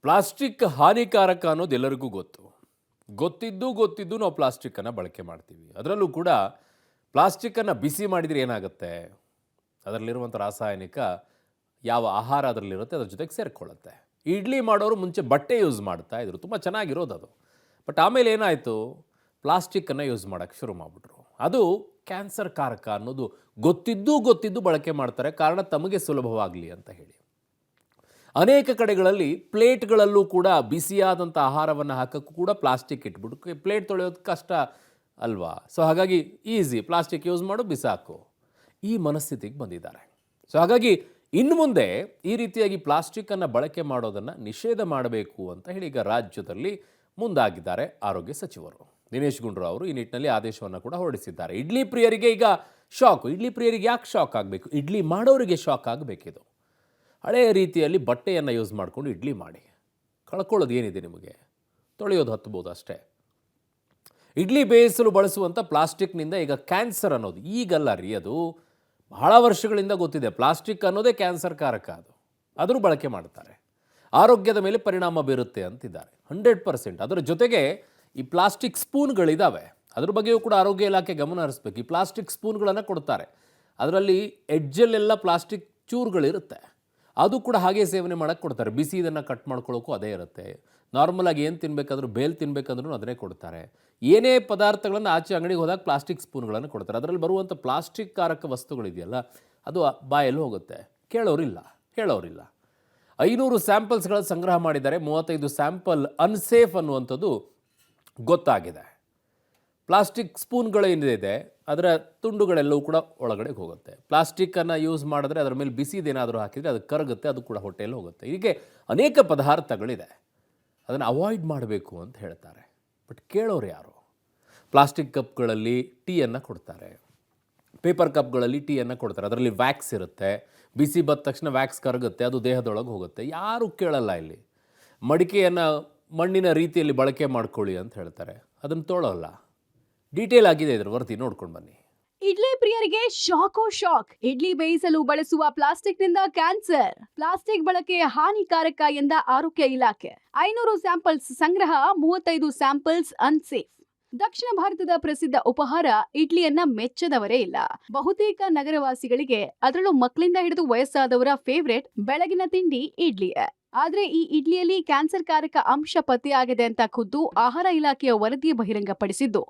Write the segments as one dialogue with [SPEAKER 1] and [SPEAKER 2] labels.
[SPEAKER 1] Plastic ಹಾನಿಕಾರಕ ಅನ್ನೋದು ಎಲ್ಲರಿಗೂ ಗೊತ್ತಿದ್ದು ನಾವು ಪ್ಲಾಸ್ಟಿಕ್ಕನ್ನು ಬಳಕೆ ಮಾಡ್ತೀವಿ. ಅದರಲ್ಲೂ ಕೂಡ ಪ್ಲಾಸ್ಟಿಕ್ಕನ್ನು ಬಿಸಿ ಮಾಡಿದರೆ ಏನಾಗುತ್ತೆ, ಅದರಲ್ಲಿರುವಂಥ ರಾಸಾಯನಿಕ ಯಾವ ಆಹಾರ ಅದರಲ್ಲಿರುತ್ತೆ ಅದ್ರ ಜೊತೆಗೆ ಸೇರಿಕೊಳ್ಳುತ್ತೆ. ಇಡ್ಲಿ ಮಾಡೋರು ಮುಂಚೆ ಬಟ್ಟೆ ಯೂಸ್ ಮಾಡ್ತಾ ಇದ್ರು, ತುಂಬ ಚೆನ್ನಾಗಿರೋದು ಅದು. ಬಟ್ ಆಮೇಲೆ ಏನಾಯಿತು, ಪ್ಲಾಸ್ಟಿಕ್ಕನ್ನು ಯೂಸ್ ಮಾಡೋಕ್ಕೆ ಶುರು ಮಾಡಿಬಿಟ್ರು. ಅದು ಕ್ಯಾನ್ಸರ್ ಕಾರಕ ಅನ್ನೋದು ಗೊತ್ತಿದ್ದು ಬಳಕೆ ಮಾಡ್ತಾರೆ, ಕಾರಣ ತಮಗೆ ಸುಲಭವಾಗಲಿ ಅಂತ ಹೇಳಿ. ಅನೇಕ ಕಡೆಗಳಲ್ಲಿ ಪ್ಲೇಟ್ಗಳಲ್ಲೂ ಕೂಡ ಬಿಸಿಯಾದಂಥ ಆಹಾರವನ್ನು ಹಾಕೋಕ್ಕೂ ಕೂಡ ಪ್ಲಾಸ್ಟಿಕ್ ಇಟ್ಬಿಟ್ಟು ಪ್ಲೇಟ್ ತೊಳೆಯೋದು ಕಷ್ಟ ಅಲ್ವಾ. ಸೊ ಹಾಗಾಗಿ ಈಸಿ, ಪ್ಲಾಸ್ಟಿಕ್ ಯೂಸ್ ಮಾಡು, ಬಿಸಾಕು, ಈ ಮನಸ್ಥಿತಿಗೆ ಬಂದಿದ್ದಾರೆ. ಸೊ ಹಾಗಾಗಿ ಇನ್ನು ಮುಂದೆ ಈ ರೀತಿಯಾಗಿ ಪ್ಲಾಸ್ಟಿಕ್ಕನ್ನು ಬಳಕೆ ಮಾಡೋದನ್ನು ನಿಷೇಧ ಮಾಡಬೇಕು ಅಂತ ಹೇಳಿ ಈಗ ರಾಜ್ಯದಲ್ಲಿ ಮುಂದಾಗಿದ್ದಾರೆ ಆರೋಗ್ಯ ಸಚಿವರು. ದಿನೇಶ್ ಗುಂಡೂರಾವ್ ಅವರು ಈ ನಿಟ್ಟಿನಲ್ಲಿ ಆದೇಶವನ್ನು ಕೂಡ ಹೊರಡಿಸಿದ್ದಾರೆ. ಇಡ್ಲಿ ಪ್ರಿಯರಿಗೆ ಈಗ ಶಾಕ್. ಇಡ್ಲಿ ಪ್ರಿಯರಿಗೆ ಯಾಕೆ ಶಾಕ್ ಆಗಬೇಕು? ಇಡ್ಲಿ ಮಾಡೋರಿಗೆ ಶಾಕ್ ಆಗಬೇಕಿದು. ಹಳೆಯ ರೀತಿಯಲ್ಲಿ ಬಟ್ಟೆಯನ್ನು ಯೂಸ್ ಮಾಡಿಕೊಂಡು ಇಡ್ಲಿ ಮಾಡಿ ಕಳ್ಕೊಳ್ಳೋದು ಏನಿದೆ ನಿಮಗೆ? ತೊಳೆಯೋದು ಹತ್ಬೋದು ಅಷ್ಟೇ. ಇಡ್ಲಿ ಬೇಯಿಸಲು ಬಳಸುವಂಥ ಪ್ಲಾಸ್ಟಿಕ್ನಿಂದ ಈಗ ಕ್ಯಾನ್ಸರ್ ಅನ್ನೋದು ಈಗಲ್ಲ ರೀ, ಅದು ಬಹಳ ವರ್ಷಗಳಿಂದ ಗೊತ್ತಿದೆ. ಪ್ಲಾಸ್ಟಿಕ್ ಅನ್ನೋದೇ ಕ್ಯಾನ್ಸರ್ ಕಾರಕ. ಅದರೂ ಬಳಕೆ ಮಾಡ್ತಾರೆ, ಆರೋಗ್ಯದ ಮೇಲೆ ಪರಿಣಾಮ ಬೀರುತ್ತೆ ಅಂತಿದ್ದಾರೆ 100%. ಅದರ ಜೊತೆಗೆ ಈ ಪ್ಲಾಸ್ಟಿಕ್ ಸ್ಪೂನ್ಗಳಿದ್ದಾವೆ, ಅದ್ರ ಬಗ್ಗೆಯೂ ಕೂಡ ಆರೋಗ್ಯ ಇಲಾಖೆ ಗಮನ ಹರಿಸ್ಬೇಕು. ಈ ಪ್ಲಾಸ್ಟಿಕ್ ಸ್ಪೂನ್ಗಳನ್ನು ಕೊಡ್ತಾರೆ, ಅದರಲ್ಲಿ ಎಡ್ಜಲ್ಲೆಲ್ಲ ಪ್ಲಾಸ್ಟಿಕ್ ಚೂರುಗಳಿರುತ್ತೆ, ಅದು ಕೂಡ ಹಾಗೆ ಸೇವನೆ ಮಾಡೋಕ್ಕೆ ಕೊಡ್ತಾರೆ. ಬಿಸಿ ಇದನ್ನು ಕಟ್ ಮಾಡ್ಕೊಳ್ಳೋಕ್ಕೂ ಅದೇ ಇರುತ್ತೆ. ನಾರ್ಮಲಾಗಿ ಏನು ತಿನ್ನಬೇಕಾದ್ರೂ, ಬೇಲ್ ತಿನ್ನಬೇಕಂದ್ರೂ ಅದನ್ನೇ ಕೊಡ್ತಾರೆ. ಏನೇ ಪದಾರ್ಥಗಳನ್ನು ಆಚೆ ಅಂಗಡಿಗೆ ಹೋದಾಗ ಪ್ಲಾಸ್ಟಿಕ್ ಸ್ಪೂನ್ಗಳನ್ನು ಕೊಡ್ತಾರೆ. ಅದರಲ್ಲಿ ಬರುವಂಥ ಪ್ಲಾಸ್ಟಿಕ್ ಕಾರಕ ವಸ್ತುಗಳಿದೆಯಲ್ಲ, ಅದು ಬಾಯಲ್ಲಿ ಹೋಗುತ್ತೆ. ಕೇಳೋರಿಲ್ಲ, ಹೇಳೋರಿಲ್ಲ. 500 ಸ್ಯಾಂಪಲ್ಸ್ಗಳ ಸಂಗ್ರಹ ಮಾಡಿದ್ದಾರೆ. 35 ಸ್ಯಾಂಪಲ್ ಅನ್ಸೇಫ್ ಅನ್ನುವಂಥದ್ದು ಗೊತ್ತಾಗಿದೆ. ಪ್ಲಾಸ್ಟಿಕ್ ಸ್ಪೂನ್ಗಳೇನಿದೆ ಅದರ ತುಂಡುಗಳೆಲ್ಲವೂ ಕೂಡ ಒಳಗಡೆ ಹೋಗುತ್ತೆ. ಪ್ಲಾಸ್ಟಿಕ್ಕನ್ನು ಯೂಸ್ ಮಾಡಿದ್ರೆ ಅದರ ಮೇಲೆ ಬಿಸಿದೇನಾದರೂ ಹಾಕಿದರೆ ಅದು ಕರಗುತ್ತೆ, ಅದು ಕೂಡ ಹೊಟ್ಟೆಯಲ್ಲಿ ಹೋಗುತ್ತೆ. ಹೀಗೆ ಅನೇಕ ಪದಾರ್ಥಗಳಿದೆ, ಅದನ್ನು ಅವಾಯ್ಡ್ ಮಾಡಬೇಕು ಅಂತ ಹೇಳ್ತಾರೆ. ಬಟ್ ಕೇಳೋರು ಯಾರು? ಪ್ಲಾಸ್ಟಿಕ್ ಕಪ್ಗಳಲ್ಲಿ ಟೀಯನ್ನು ಕೊಡ್ತಾರೆ, ಪೇಪರ್ ಕಪ್ಗಳಲ್ಲಿ ಟೀಯನ್ನು ಕೊಡ್ತಾರೆ, ಅದರಲ್ಲಿ ವ್ಯಾಕ್ಸ್ ಇರುತ್ತೆ. ಬಿಸಿ ಬಂದ ತಕ್ಷಣ ವ್ಯಾಕ್ಸ್ ಕರಗುತ್ತೆ, ಅದು ದೇಹದೊಳಗೆ ಹೋಗುತ್ತೆ. ಯಾರೂ ಕೇಳಲ್ಲ. ಇಲ್ಲಿ ಮಡಿಕೆಯನ್ನು ಮಣ್ಣಿನ ರೀತಿಯಲ್ಲಿ ಬಳಕೆ ಮಾಡ್ಕೊಳ್ಳಿ ಅಂತ ಹೇಳ್ತಾರೆ, ಅದನ್ನು ತೊಳೋಲ್ಲ. ಡೀಟೇಲ್ ಆಗಿದೆ ಇದ್ರ ವರದಿ, ನೋಡ್ಕೊಂಡು ಬನ್ನಿ.
[SPEAKER 2] ಇಡ್ಲಿ ಪ್ರಿಯರಿಗೆ ಶಾಕ್. ಇಡ್ಲಿ ಬೇಯಿಸಲು ಬಳಸುವ ಪ್ಲಾಸ್ಟಿಕ್ನಿಂದ ಕ್ಯಾನ್ಸರ್. ಪ್ಲಾಸ್ಟಿಕ್ ಬಳಕೆ ಹಾನಿಕಾರಕ ಎಂದ ಆರೋಗ್ಯ ಇಲಾಖೆ. 500 ಸ್ಯಾಂಪಲ್ಸ್ ಸಂಗ್ರಹ, 35 ಸ್ಯಾಂಪಲ್ಸ್ ಅನ್ಸೇಫ್. ದಕ್ಷಿಣ ಭಾರತದ ಪ್ರಸಿದ್ಧ ಉಪಹಾರ ಇಡ್ಲಿಯನ್ನ ಮೆಚ್ಚದವರೇ ಇಲ್ಲ. ಬಹುತೇಕ ನಗರವಾಸಿಗಳಿಗೆ, ಅದರಲ್ಲೂ ಮಕ್ಕಳಿಂದ ಹಿಡಿದು ವಯಸ್ಸಾದವರ ಫೇವರೇಟ್ ಬೆಳಗಿನ ತಿಂಡಿ ಇಡ್ಲಿಯೇ. ಆದ್ರೆ ಈ ಇಡ್ಲಿಯಲ್ಲಿ ಕ್ಯಾನ್ಸರ್ ಕಾರಕ ಅಂಶ ಪತ್ತೆಯಾಗಿದೆ ಅಂತ ಖುದ್ದು ಆಹಾರ ಇಲಾಖೆಯ ವರದಿ ಬಹಿರಂಗಪಡಿಸಿದ್ದು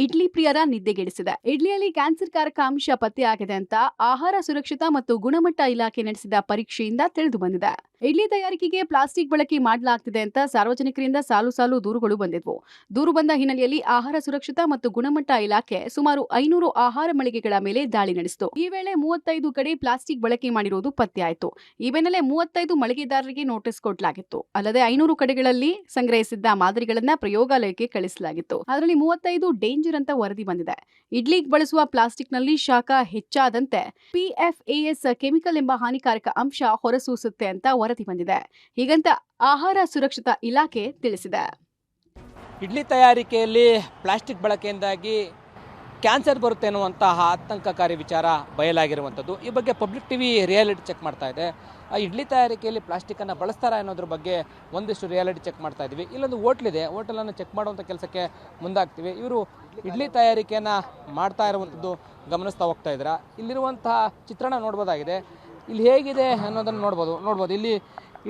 [SPEAKER 2] ಇಡ್ಲಿ ಪ್ರಿಯರ ನಿದ್ದೆಗೆಡಿಸಿದೆ. ಇಡ್ಲಿಯಲ್ಲಿ ಕ್ಯಾನ್ಸರ್ ಕಾರಕ ಅಂಶ ಪತ್ತೆಯಾಗಿದೆ ಅಂತ ಆಹಾರ ಸುರಕ್ಷತಾ ಮತ್ತು ಗುಣಮಟ್ಟ ಇಲಾಖೆ ನಡೆಸಿದ ಪರೀಕ್ಷೆಯಿಂದ ತಿಳಿದು ಬಂದಿದೆ. ಇಡ್ಲಿ ತಯಾರಿಕೆಗೆ ಪ್ಲಾಸ್ಟಿಕ್ ಬಳಕೆ ಮಾಡಲಾಗ್ತಿದೆ ಅಂತ ಸಾರ್ವಜನಿಕರಿಂದ ಸಾಲು ದೂರುಗಳು ಬಂದಿದ್ವು. ದೂರು ಬಂದ ಹಿನ್ನೆಲೆಯಲ್ಲಿ ಆಹಾರ ಸುರಕ್ಷತಾ ಮತ್ತು ಗುಣಮಟ್ಟ ಇಲಾಖೆ ಸುಮಾರು 500 ಆಹಾರ ಮಳಿಗೆಗಳ ಮೇಲೆ ದಾಳಿ ನಡೆಸಿತು. ಈ ವೇಳೆ 35 ಕಡೆ ಪ್ಲಾಸ್ಟಿಕ್ ಬಳಕೆ ಮಾಡಿರುವುದು ಪತ್ತೆಯಾಯಿತು. ಈ ಬೆನ್ನಲ್ಲೇ 35 ಮಳಿಗೆದಾರರಿಗೆ ನೋಟಿಸ್ ಕೊಡಲಾಗಿತ್ತು. ಅಲ್ಲದೆ 500 ಕಡೆಗಳಲ್ಲಿ ಸಂಗ್ರಹಿಸಿದ್ದ ಮಾದರಿಗಳನ್ನ ಪ್ರಯೋಗಾಲಯಕ್ಕೆ ಕಳಿಸಲಾಗಿತ್ತು. ಅದರಲ್ಲಿ 35 ಡೇಂಜರ್ ಅಂತ ವರದಿ ಬಂದಿದೆ. ಇಡ್ಲಿಗೆ ಬಳಸುವ ಪ್ಲಾಸ್ಟಿಕ್ ನಲ್ಲಿ ಶಾಖ ಹೆಚ್ಚಾದಂತೆ PFAS ಕೆಮಿಕಲ್ ಎಂಬ ಹಾನಿಕಾರಕ ಅಂಶ ಹೊರಸೂಸುತ್ತೆ ಅಂತ ವರದಿ ಬಂದಿದೆ. ಹೀಗಂತ ಆಹಾರ ಸುರಕ್ಷತಾ ಇಲಾಖೆ ತಿಳಿಸಿದೆ.
[SPEAKER 3] ಇಡ್ಲಿ ತಯಾರಿಕೆಯಲ್ಲಿ ಪ್ಲಾಸ್ಟಿಕ್ ಬಳಕೆಯಿಂದಾಗಿ ಕ್ಯಾನ್ಸರ್ ಬರುತ್ತೆ ಅನ್ನುವಂತಹ ಆತಂಕಕಾರಿ ವಿಚಾರ ಬಯಲಾಗಿರುವಂಥದ್ದು. ಈ ಬಗ್ಗೆ ಪಬ್ಲಿಕ್ ಟಿವಿ ರಿಯಾಲಿಟಿ ಚೆಕ್ ಮಾಡ್ತಾ ಇದೆ. ಇಡ್ಲಿ ತಯಾರಿಕೆಯಲ್ಲಿ ಪ್ಲಾಸ್ಟಿಕ್ಕನ್ನು ಬಳಸ್ತಾರಾ ಅನ್ನೋದ್ರ ಬಗ್ಗೆ ಒಂದಿಷ್ಟು ರಿಯಾಲಿಟಿ ಚೆಕ್ ಮಾಡ್ತಾ ಇದ್ವಿ. ಇಲ್ಲೊಂದು ಹೋಟ್ಲಿದೆ, ಹೋಟೆಲನ್ನು ಚೆಕ್ ಮಾಡುವಂಥ ಕೆಲಸಕ್ಕೆ ಮುಂದಾಗ್ತೀವಿ. ಇವರು ಇಡ್ಲಿ ತಯಾರಿಕೆಯನ್ನು ಮಾಡ್ತಾ ಇರುವಂಥದ್ದು ಗಮನಿಸ್ತಾ ಹೋಗ್ತಾ ಇದ್ದೀರಾ. ಇಲ್ಲಿರುವಂತಹ ಚಿತ್ರಣ ನೋಡ್ಬೋದಾಗಿದೆ. ಇಲ್ಲಿ ಹೇಗಿದೆ ಅನ್ನೋದನ್ನು ನೋಡ್ಬೋದು. ಇಲ್ಲಿ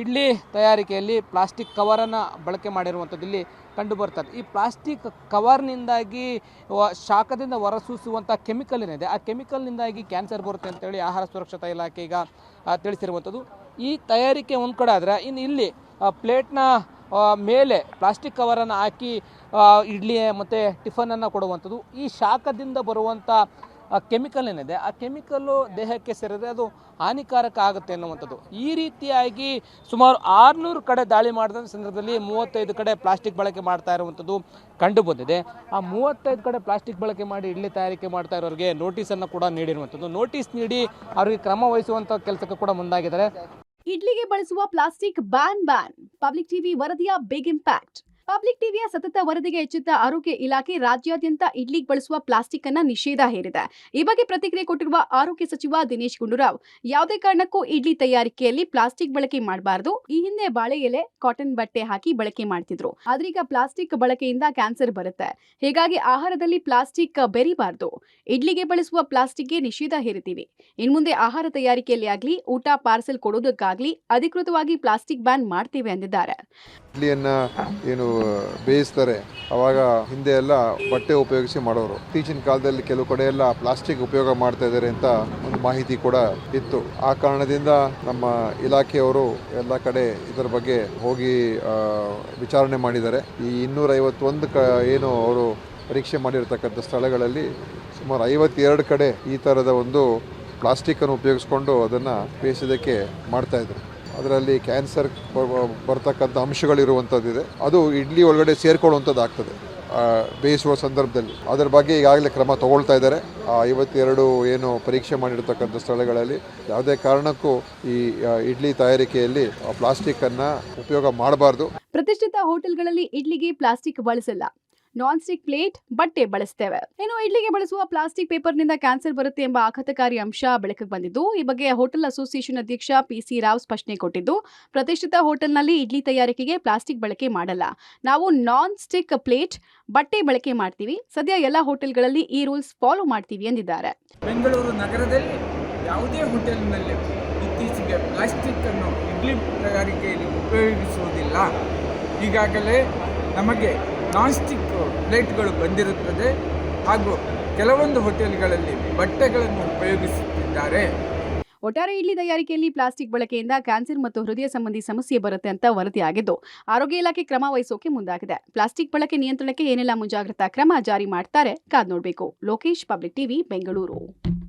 [SPEAKER 3] ಇಡ್ಲಿ ತಯಾರಿಕೆಯಲ್ಲಿ ಪ್ಲಾಸ್ಟಿಕ್ ಕವರನ್ನು ಬಳಕೆ ಮಾಡಿರುವಂಥದ್ದು ಇಲ್ಲಿ ಕಂಡು ಬರ್ತದೆ. ಈ ಪ್ಲಾಸ್ಟಿಕ್ ಕವರ್ನಿಂದಾಗಿ ಶಾಖದಿಂದ ಹೊರಸೂಸುವಂಥ ಕೆಮಿಕಲ್ ಏನಿದೆ, ಆ ಕೆಮಿಕಲ್ನಿಂದಾಗಿ ಕ್ಯಾನ್ಸರ್ ಬರುತ್ತೆ ಅಂತೇಳಿ ಆಹಾರ ಸುರಕ್ಷತಾ ಇಲಾಖೆ ಈಗ ತಿಳಿಸಿರುವಂಥದ್ದು. ಈ ತಯಾರಿಕೆ ಒಂದು ಕಡೆ ಆದರೆ, ಇನ್ನು ಇಲ್ಲಿ ಪ್ಲೇಟ್ನ ಮೇಲೆ ಪ್ಲಾಸ್ಟಿಕ್ ಕವರನ್ನು ಹಾಕಿ ಇಡ್ಲಿ ಮತ್ತು ಟಿಫನನ್ನು ಕೊಡುವಂಥದ್ದು. ಈ ಶಾಖದಿಂದ ಬರುವಂಥ ಕೆಮಿಕಲ್ ಏನಿದೆ, ಆ ಕೆಮಿಕಲ್ಲು ದೇಹಕ್ಕೆ ಸೇರಿದ್ರೆ ಅದು ಹಾನಿಕಾರಕ ಆಗುತ್ತೆ ಅನ್ನುವಂಥದ್ದು. ಈ ರೀತಿಯಾಗಿ ಸುಮಾರು 600 ಕಡೆ ದಾಳಿ ಮಾಡಿದ ಸಂದರ್ಭದಲ್ಲಿ 35 ಕಡೆ ಪ್ಲಾಸ್ಟಿಕ್ ಬಳಕೆ ಮಾಡ್ತಾ ಇರುವಂಥದ್ದು ಕಂಡು ಬಂದಿದೆ. ಆ 35 ಕಡೆ ಪ್ಲಾಸ್ಟಿಕ್ ಬಳಕೆ ಮಾಡಿ ಇಡ್ಲಿ ತಯಾರಿಕೆ ಮಾಡ್ತಾ ಇರೋರಿಗೆ ನೋಟಿಸನ್ನು ಕೂಡ ನೀಡಿರುವಂಥದ್ದು. ನೋಟಿಸ್ ನೀಡಿ ಅವರಿಗೆ ಕ್ರಮ ವಹಿಸುವಂಥ ಕೆಲಸಕ್ಕೆ ಕೂಡ ಮುಂದಾಗಿದ್ದಾರೆ.
[SPEAKER 2] ಇಡ್ಲಿಗೆ ಬಳಸುವ ಪ್ಲಾಸ್ಟಿಕ್ ಬ್ಯಾನ್. ಪಬ್ಲಿಕ್ ಟಿವಿ ವರದಿಯ ಬಿಗ್ ಇಂಪ್ಯಾಕ್ಟ್. ಪಬ್ಲಿಕ್ ಟಿವಿಯ ಸತತ ವರದಿಗೆ ಎಚ್ಚೆತ್ತ ಆರೋಗ್ಯ ಇಲಾಖೆ ರಾಜ್ಯಾದ್ಯಂತ ಇಡ್ಲಿಗೆ ಬಳಸುವ ಪ್ಲಾಸ್ಟಿಕ್ ಅನ್ನ ನಿಷೇಧ ಹೇರಿದೆ. ಈ ಬಗ್ಗೆ ಪ್ರತಿಕ್ರಿಯೆ ಕೊಟ್ಟಿರುವ ಆರೋಗ್ಯ ಸಚಿವ ದಿನೇಶ್ ಗುಂಡೂರಾವ್, ಯಾವುದೇ ಕಾರಣಕ್ಕೂ ಇಡ್ಲಿ ತಯಾರಿಕೆಯಲ್ಲಿ ಪ್ಲಾಸ್ಟಿಕ್ ಬಳಕೆ ಮಾಡಬಾರದು. ಈ ಹಿಂದೆ ಬಾಳೆ ಎಲೆ, ಕಾಟನ್ ಬಟ್ಟೆ ಹಾಕಿ ಬಳಕೆ ಮಾಡ್ತಿದ್ರು. ಆದ್ರೆ ಈಗ ಪ್ಲಾಸ್ಟಿಕ್ ಬಳಕೆಯಿಂದ ಕ್ಯಾನ್ಸರ್ ಬರುತ್ತೆ. ಹೀಗಾಗಿ ಆಹಾರದಲ್ಲಿ ಪ್ಲಾಸ್ಟಿಕ್ ಬೆರಿಬಾರದು. ಇಡ್ಲಿಗೆ ಬಳಸುವ ಪ್ಲಾಸ್ಟಿಕ್ಗೆ ನಿಷೇಧ ಹೇರಿತೀವಿ. ಇನ್ಮುಂದೆ ಆಹಾರ ತಯಾರಿಕೆಯಲ್ಲಿ ಆಗ್ಲಿ, ಊಟ ಪಾರ್ಸೆಲ್ ಕೊಡೋದಕ್ಕಾಗ್ಲಿ ಅಧಿಕೃತವಾಗಿ ಪ್ಲಾಸ್ಟಿಕ್ ಬ್ಯಾನ್ ಮಾಡ್ತೀವಿ ಎಂದಿದ್ದಾರೆ.
[SPEAKER 4] ಇಡ್ಲಿಯನ್ನ ಏನು ಬೇಯಿಸ್ತಾರೆ, ಅವಾಗ ಹಿಂದೆ ಎಲ್ಲ ಬಟ್ಟೆ ಉಪಯೋಗಿಸಿ ಮಾಡೋರು. ಇತ್ತೀಚಿನ ಕಾಲದಲ್ಲಿ ಕೆಲವು ಕಡೆ ಎಲ್ಲ ಪ್ಲಾಸ್ಟಿಕ್ ಉಪಯೋಗ ಮಾಡ್ತಾ ಇದ್ದಾರೆ ಅಂತ ಒಂದು ಮಾಹಿತಿ ಕೂಡ ಇತ್ತು. ಆ ಕಾರಣದಿಂದ ನಮ್ಮ ಇಲಾಖೆಯವರು ಎಲ್ಲ ಕಡೆ ಇದರ ಬಗ್ಗೆ ಹೋಗಿ ವಿಚಾರಣೆ ಮಾಡಿದ್ದಾರೆ. ಈ 251 ಏನು ಅವರು ಪರೀಕ್ಷೆ ಮಾಡಿರ್ತಕ್ಕಂಥ ಸ್ಥಳಗಳಲ್ಲಿ ಸುಮಾರು 52 ಕಡೆ ಈ ಥರದ ಒಂದು ಪ್ಲಾಸ್ಟಿಕ್ಕನ್ನು ಉಪಯೋಗಿಸ್ಕೊಂಡು ಅದನ್ನು ಬೇಯಿಸೋದಕ್ಕೆ ಮಾಡ್ತಾಯಿದ್ರು. ಅದರಲ್ಲಿ ಕ್ಯಾನ್ಸರ್ ಬರ್ತಕ್ಕಂಥ ಅಂಶಗಳಿರುವಂಥದ್ದಿದೆ. ಅದು ಇಡ್ಲಿ ಒಳಗಡೆ ಸೇರ್ಕೊಳ್ಳುವಂಥದ್ದು ಆಗ್ತದೆ ಬೇಯಿಸುವ ಸಂದರ್ಭದಲ್ಲಿ. ಅದರ ಬಗ್ಗೆ ಈಗಾಗಲೇ ಕ್ರಮ ತಗೊಳ್ತಾ ಇದ್ದಾರೆ. 52 ಏನು ಪರೀಕ್ಷೆ ಮಾಡಿರ್ತಕ್ಕಂಥ ಸ್ಥಳಗಳಲ್ಲಿ ಯಾವುದೇ ಕಾರಣಕ್ಕೂ ಈ ಇಡ್ಲಿ ತಯಾರಿಕೆಯಲ್ಲಿ ಪ್ಲಾಸ್ಟಿಕ್ಕನ್ನು ಉಪಯೋಗ ಮಾಡಬಾರ್ದು.
[SPEAKER 2] ಪ್ರತಿಷ್ಠಿತ ಹೋಟೆಲ್ಗಳಲ್ಲಿ ಇಡ್ಲಿಗೆ ಪ್ಲಾಸ್ಟಿಕ್ ಬಳಸಲ್ಲ. ನಾನ್ ಸ್ಟಿಕ್ ಪ್ಲೇಟ್, ಬಟ್ಟೆ ಬಳಸ್ತೇವೆ. ಇನ್ನು ಇಡ್ಲಿಗೆ ಬಳಸುವ ಪ್ಲಾಸ್ಟಿಕ್ ಪೇಪರ್ನಿಂದ ಕ್ಯಾನ್ಸರ್ ಬರುತ್ತೆ ಎಂಬ ಆಘಾತಕಾರಿ ಅಂಶ ಬೆಳಕಿಗೆ ಬಂದಿದ್ದು, ಈ ಬಗ್ಗೆ ಹೋಟೆಲ್ ಅಸೋಸಿಯೇಷನ್ ಅಧ್ಯಕ್ಷ PC ರಾವ್ ಸ್ಪಷ್ಟನೆ ಕೊಟ್ಟಿದ್ದು, ಪ್ರತಿಷ್ಠಿತ ಹೋಟೆಲ್ನಲ್ಲಿ ಇಡ್ಲಿ ತಯಾರಿಕೆಗೆ ಪ್ಲಾಸ್ಟಿಕ್ ಬಳಕೆ ಮಾಡಲ್ಲ. ನಾವು ನಾನ್ ಸ್ಟಿಕ್ ಪ್ಲೇಟ್, ಬಟ್ಟೆ ಬಳಕೆ ಮಾಡ್ತೀವಿ. ಸದ್ಯ ಎಲ್ಲ ಹೋಟೆಲ್ಗಳಲ್ಲಿ ಈ ರೂಲ್ಸ್ ಫಾಲೋ ಮಾಡ್ತೀವಿ ಎಂದಿದ್ದಾರೆ.
[SPEAKER 5] ಬೆಂಗಳೂರು ನಗರದಲ್ಲಿ ಯಾವುದೇ ಹೋಟೆಲ್ನಲ್ಲಿ ಇತ್ತೀಚೆಗೆ ಪ್ಲಾಸ್ಟಿಕ್ ಅನ್ನು ಇಡ್ಲಿ ತಯಾರಿಕೆಯಲ್ಲಿ ಉಪಯೋಗಿಸುವುದಿಲ್ಲ. ಈಗಾಗಲೇ ನಮಗೆ ನಾನ್ ಸ್ಟಿಕ್ ಪ್ಲೇಟ್ಗಳು ಬಂದಿರುತ್ತದೆ ಹಾಗೂ ಕೆಲವೊಂದು ಹೋಟೆಲ್ಗಳಲ್ಲಿ ಬಟ್ಟೆಗಳನ್ನು ಉಪಯೋಗಿಸುತ್ತಿದ್ದಾರೆ.
[SPEAKER 2] ಒಟ್ಟಾರೆ ಇಡ್ಲಿ ತಯಾರಿಕೆಯಲ್ಲಿ ಪ್ಲಾಸ್ಟಿಕ್ ಬಳಕೆಯಿಂದ ಕ್ಯಾನ್ಸರ್ ಮತ್ತು ಹೃದಯ ಸಂಬಂಧಿ ಸಮಸ್ಯೆ ಬರುತ್ತೆ ಅಂತ ವರದಿಯಾಗಿದ್ದು, ಆರೋಗ್ಯ ಇಲಾಖೆ ಕ್ರಮ ವಹಿಸೋಕೆ ಮುಂದಾಗಿದೆ. ಪ್ಲಾಸ್ಟಿಕ್ ಬಳಕೆ ನಿಯಂತ್ರಣಕ್ಕೆ ಏನೆಲ್ಲ ಮುಂಜಾಗ್ರತಾ ಕ್ರಮ ಜಾರಿ ಮಾಡ್ತಾರೆ ಕಾದ್ ನೋಡಬೇಕು. Lokesh, public TV, Bengaluru.